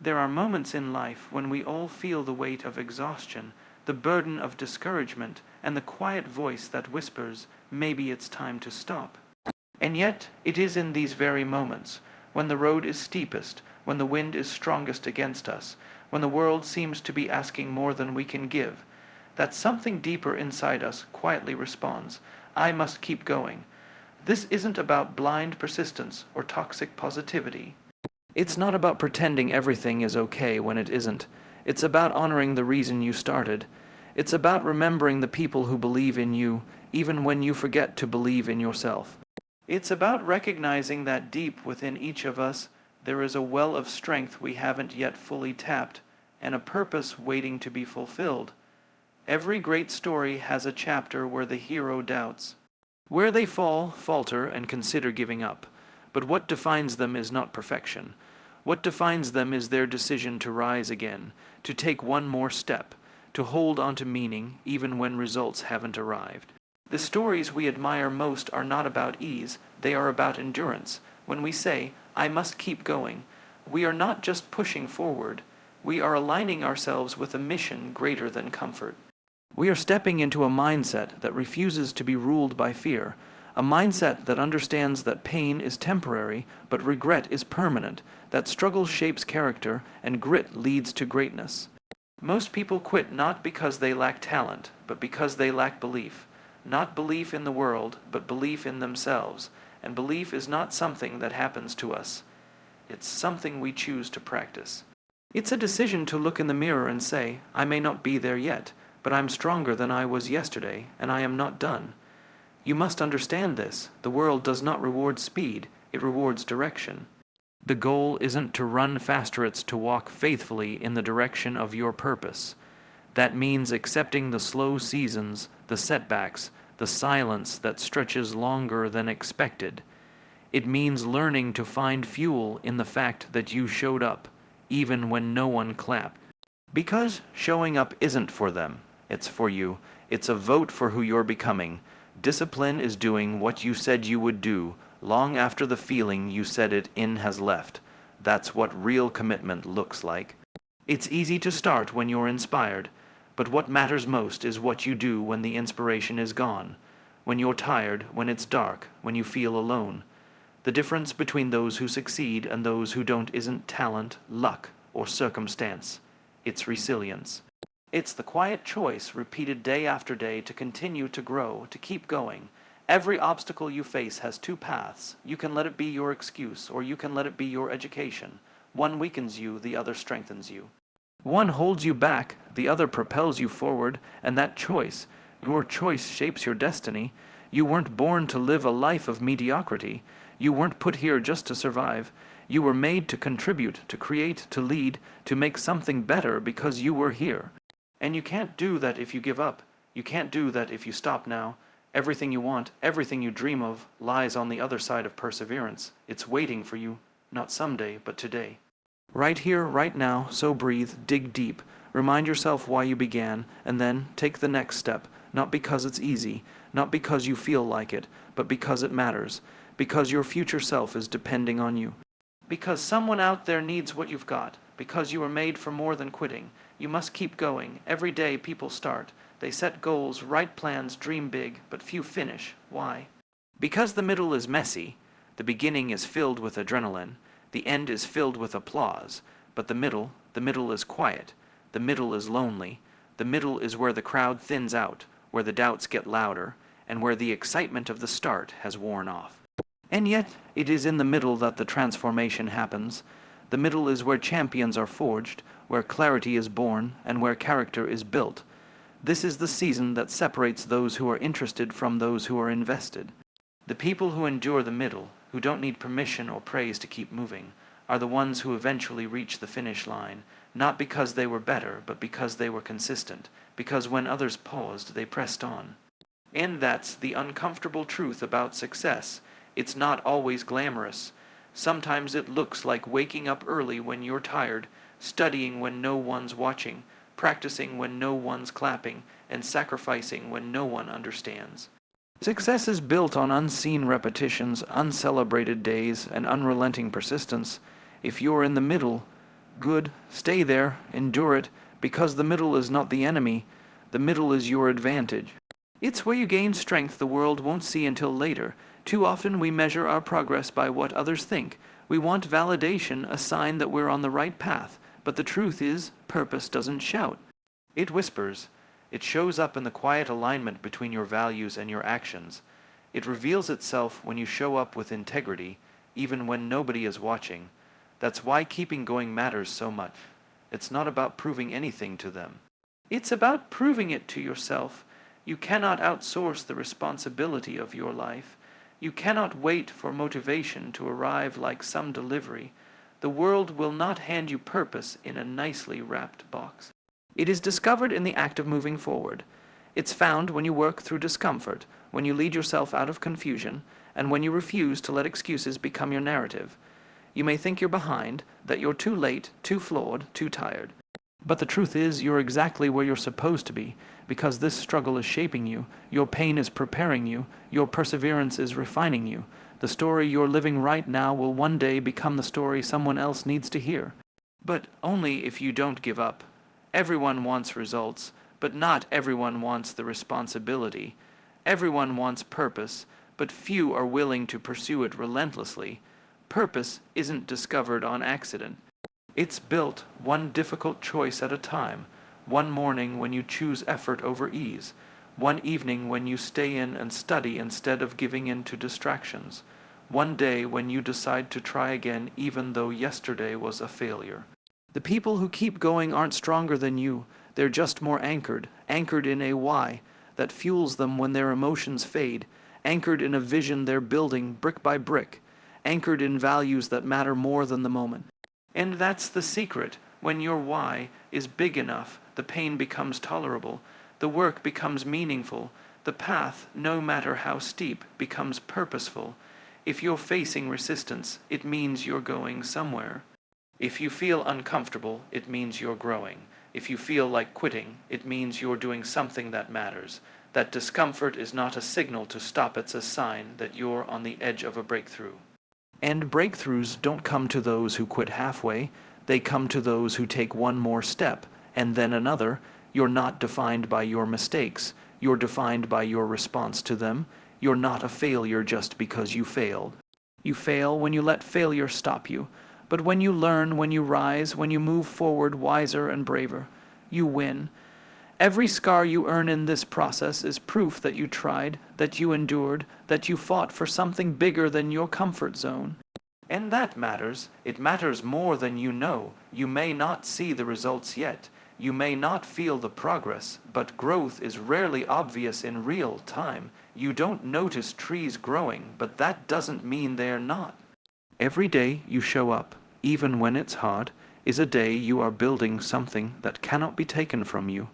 There are moments in life when we all feel the weight of exhaustion, the burden of discouragement, and the quiet voice that whispers, maybe it's time to stop. And yet, it is in these very moments, when the road is steepest, when the wind is strongest against us, when the world seems to be asking more than we can give, that something deeper inside us quietly responds, I must keep going. This isn't about blind persistence or toxic positivity. It's not about pretending everything is okay when it isn't. It's about honoring the reason you started. It's about remembering the people who believe in you, even when you forget to believe in yourself. It's about recognizing that deep within each of us, there is a well of strength we haven't yet fully tapped, and a purpose waiting to be fulfilled. Every great story has a chapter where the hero doubts, where they fall, falter, and consider giving up. But what defines them is not perfection. What defines them is their decision to rise again, to take one more step, to hold on to meaning even when results haven't arrived. The stories we admire most are not about ease, they are about endurance. When we say, I must keep going, we are not just pushing forward, we are aligning ourselves with a mission greater than comfort. We are stepping into a mindset that refuses to be ruled by fear, a mindset that understands that pain is temporary, but regret is permanent, that struggle shapes character, and grit leads to greatness. Most people quit not because they lack talent, but because they lack belief. Not belief in the world, but belief in themselves, and belief is not something that happens to us. It's something we choose to practice. It's a decision to look in the mirror and say, I may not be there yet, but I'm stronger than I was yesterday, and I am not done. You must understand this. The world does not reward speed, it rewards direction. The goal isn't to run faster, it's to walk faithfully in the direction of your purpose. That means accepting the slow seasons, the setbacks, the silence that stretches longer than expected. It means learning to find fuel in the fact that you showed up, even when no one clapped. Because showing up isn't for them, it's for you. It's a vote for who you're becoming. Discipline is doing what you said you would do, long after the feeling you said it in has left. That's what real commitment looks like. It's easy to start when you're inspired, but what matters most is what you do when the inspiration is gone, when you're tired, when it's dark, when you feel alone. The difference between those who succeed and those who don't isn't talent, luck, or circumstance. It's resilience. It's the quiet choice repeated day after day to continue to grow, to keep going. Every obstacle you face has two paths. You can let it be your excuse, or you can let it be your education. One weakens you, the other strengthens you. One holds you back, the other propels you forward, and that choice, your choice, shapes your destiny. You weren't born to live a life of mediocrity. You weren't put here just to survive. You were made to contribute, to create, to lead, to make something better because you were here. And you can't do that if you give up. You can't do that if you stop now. Everything you want, everything you dream of, lies on the other side of perseverance. It's waiting for you, not someday, but today. Right here, right now, so breathe, dig deep, remind yourself why you began, and then take the next step, not because it's easy, not because you feel like it, but because it matters, because your future self is depending on you. Because someone out there needs what you've got, because you were made for more than quitting. You must keep going. Every day people start. They set goals, write plans, dream big, but few finish. Why? Because the middle is messy. The beginning is filled with adrenaline. The end is filled with applause. But the middle is quiet. The middle is lonely. The middle is where the crowd thins out, where the doubts get louder, and where the excitement of the start has worn off. And yet, it is in the middle that the transformation happens. The middle is where champions are forged, where clarity is born, and where character is built. This is the season that separates those who are interested from those who are invested. The people who endure the middle, who don't need permission or praise to keep moving, are the ones who eventually reach the finish line, not because they were better, but because they were consistent, because when others paused, they pressed on. And that's the uncomfortable truth about success. It's not always glamorous. Sometimes it looks like waking up early when you're tired, studying when no one's watching, practicing when no one's clapping, and sacrificing when no one understands. Success is built on unseen repetitions, uncelebrated days, and unrelenting persistence. If you're in the middle, Good, stay there, endure it, because the middle is not the enemy, the middle is your advantage. It's where you gain strength the world won't see until later. Too often we measure our progress by what others think. We want validation, a sign that we're on the right path. But the truth is, purpose doesn't shout. It whispers. It shows up in the quiet alignment between your values and your actions. It reveals itself when you show up with integrity, even when nobody is watching. That's why keeping going matters so much. It's not about proving anything to them. It's about proving it to yourself. You cannot outsource the responsibility of your life. You cannot wait for motivation to arrive like some delivery. The world will not hand you purpose in a nicely wrapped box. It is discovered in the act of moving forward. It's found when you work through discomfort, when you lead yourself out of confusion, and when you refuse to let excuses become your narrative. You may think you're behind, that you're too late, too flawed, too tired. But the truth is, you're exactly where you're supposed to be, because this struggle is shaping you, your pain is preparing you, your perseverance is refining you. The story you're living right now will one day become the story someone else needs to hear. But only if you don't give up. Everyone wants results, but not everyone wants the responsibility. Everyone wants purpose, but few are willing to pursue it relentlessly. Purpose isn't discovered on accident. It's built one difficult choice at a time, one morning when you choose effort over ease, one evening when you stay in and study instead of giving in to distractions, one day when you decide to try again even though yesterday was a failure. The people who keep going aren't stronger than you, they're just more anchored in a why that fuels them when their emotions fade, anchored in a vision they're building brick by brick, anchored in values that matter more than the moment. And that's the secret. When your why is big enough, the pain becomes tolerable, the work becomes meaningful, the path, no matter how steep, becomes purposeful. If you're facing resistance, it means you're going somewhere. If you feel uncomfortable, it means you're growing. If you feel like quitting, it means you're doing something that matters. That discomfort is not a signal to stop, it's a sign that you're on the edge of a breakthrough. And breakthroughs don't come to those who quit halfway. They come to those who take one more step, and then another. You're not defined by your mistakes. You're defined by your response to them. You're not a failure just because you failed. You fail when you let failure stop you. But when you learn, when you rise, when you move forward wiser and braver, you win. Every scar you earn in this process is proof that you tried, that you endured, that you fought for something bigger than your comfort zone. And that matters. It matters more than you know. You may not see the results yet. You may not feel the progress, but growth is rarely obvious in real time. You don't notice trees growing, but that doesn't mean they're not. Every day you show up, even when it's hard, is a day you are building something that cannot be taken from you.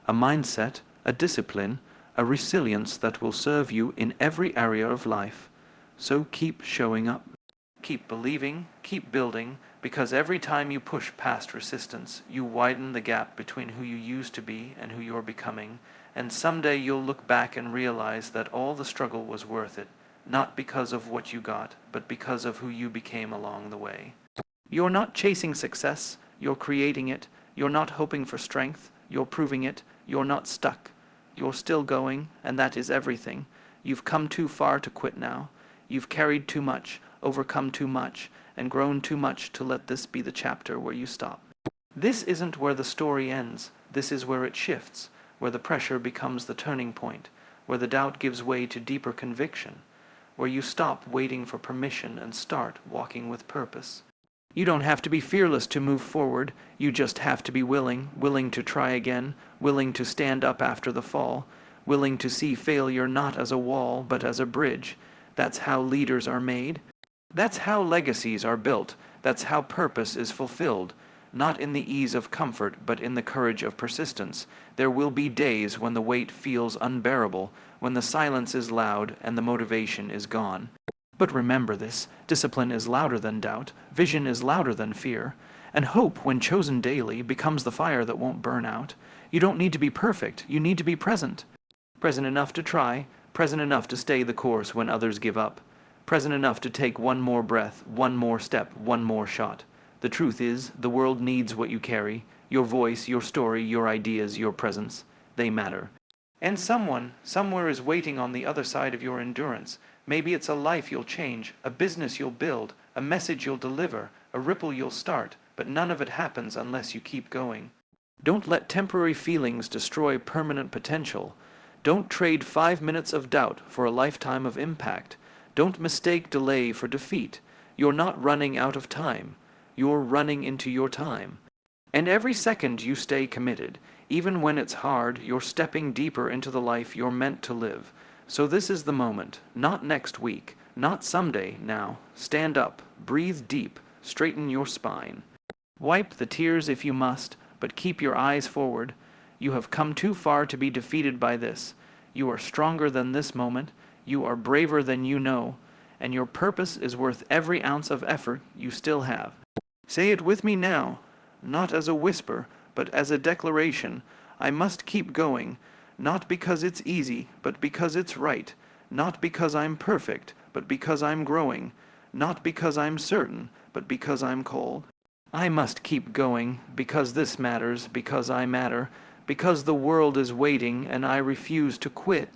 A mindset, a discipline, a resilience that will serve you in every area of life. So keep showing up. Keep believing, keep building, because every time you push past resistance, you widen the gap between who you used to be and who you're becoming, and someday you'll look back and realize that all the struggle was worth it, not because of what you got, but because of who you became along the way. You're not chasing success, you're creating it. You're not hoping for strength, you're proving it. You're not stuck. You're still going, and that is everything. You've come too far to quit now. You've carried too much, overcome too much, and grown too much to let this be the chapter where you stop. This isn't where the story ends. This is where it shifts, where the pressure becomes the turning point, where the doubt gives way to deeper conviction, where you stop waiting for permission and start walking with purpose. You don't have to be fearless to move forward. You just have to be willing to try again, willing to stand up after the fall, willing to see failure not as a wall, but as a bridge. That's how leaders are made. That's how legacies are built. That's how purpose is fulfilled. Not in the ease of comfort, but in the courage of persistence. There will be days when the weight feels unbearable, when the silence is loud and the motivation is gone. But remember this, discipline is louder than doubt, vision is louder than fear, and hope, when chosen daily, becomes the fire that won't burn out. You don't need to be perfect, you need to be present. Present enough to try, present enough to stay the course when others give up, present enough to take one more breath, one more step, one more shot, The truth is, the world needs what you carry. Your voice, your story, your ideas, your presence. They matter. And someone, somewhere is waiting on the other side of your endurance. Maybe it's a life you'll change, a business you'll build, a message you'll deliver, a ripple you'll start, but none of it happens unless you keep going. Don't let temporary feelings destroy permanent potential. Don't trade 5 minutes of doubt for a lifetime of impact. Don't mistake delay for defeat. You're not running out of time. You're running into your time. And every second you stay committed, even when it's hard, you're stepping deeper into the life you're meant to live. So this is the moment, not next week, not someday. Now, stand up, breathe deep, straighten your spine. Wipe the tears if you must, but keep your eyes forward. You have come too far to be defeated by this. You are stronger than this moment. You are braver than you know. And your purpose is worth every ounce of effort you still have. Say it with me now, not as a whisper, but as a declaration. I must keep going, not because it's easy, but because it's right. Not because I'm perfect, but because I'm growing. Not because I'm certain, but because I'm called. I must keep going, because this matters, because I matter, because the world is waiting and I refuse to quit.